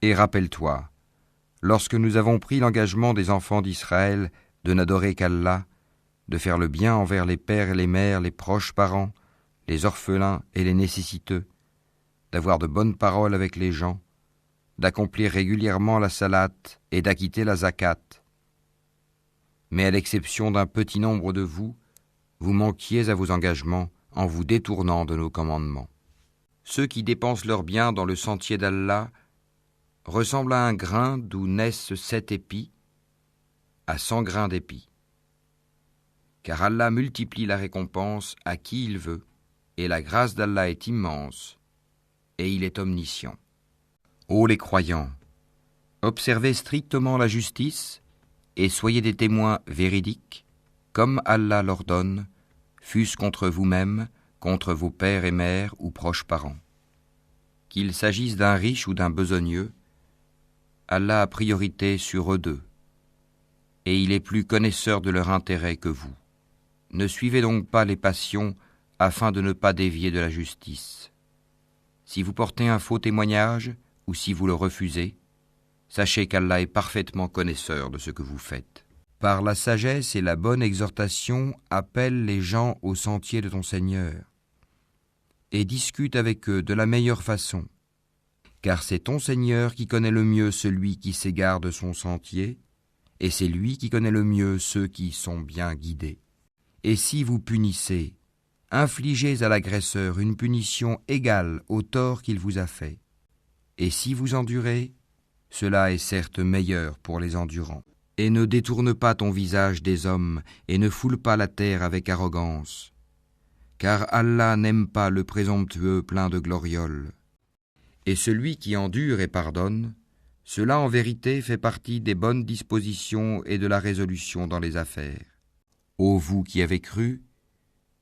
Et rappelle-toi, lorsque nous avons pris l'engagement des enfants d'Israël de n'adorer qu'Allah, de faire le bien envers les pères et les mères, les proches parents, les orphelins et les nécessiteux, d'avoir de bonnes paroles avec les gens, d'accomplir régulièrement la salate et d'acquitter la zakat. Mais à l'exception d'un petit nombre de vous, vous manquiez à vos engagements en vous détournant de nos commandements. Ceux qui dépensent leurs biens dans le sentier d'Allah ressemblent à un grain d'où naissent 7 épis à 100 grains d'épis. Car Allah multiplie la récompense à qui il veut, et la grâce d'Allah est immense, et il est omniscient. Ô les croyants, observez strictement la justice, et soyez des témoins véridiques, comme Allah l'ordonne, fût-ce contre vous-même, contre vos pères et mères ou proches parents. Qu'il s'agisse d'un riche ou d'un besogneux, Allah a priorité sur eux deux, et il est plus connaisseur de leur intérêt que vous. Ne suivez donc pas les passions afin de ne pas dévier de la justice. Si vous portez un faux témoignage ou si vous le refusez, sachez qu'Allah est parfaitement connaisseur de ce que vous faites. Par la sagesse et la bonne exhortation, appelle les gens au sentier de ton Seigneur et discute avec eux de la meilleure façon, car c'est ton Seigneur qui connaît le mieux celui qui s'égare de son sentier, et c'est lui qui connaît le mieux ceux qui sont bien guidés. Et si vous punissez, infligez à l'agresseur une punition égale au tort qu'il vous a fait. Et si vous endurez, cela est certes meilleur pour les endurants. Et ne détourne pas ton visage des hommes, et ne foule pas la terre avec arrogance. Car Allah n'aime pas le présomptueux plein de glorioles. Et celui qui endure et pardonne, cela en vérité fait partie des bonnes dispositions et de la résolution dans les affaires. Ô vous qui avez cru,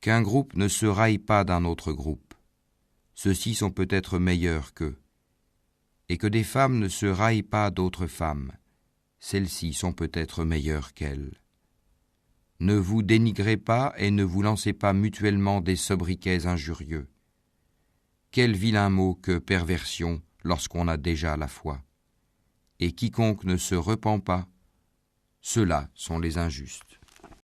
qu'un groupe ne se raille pas d'un autre groupe. Ceux-ci sont peut-être meilleurs qu'eux. Et que des femmes ne se raillent pas d'autres femmes. Celles-ci sont peut-être meilleures qu'elles. Ne vous dénigrez pas et ne vous lancez pas mutuellement des sobriquets injurieux. Quel vilain mot que perversion lorsqu'on a déjà la foi. Et quiconque ne se repent pas, ceux-là sont les injustes.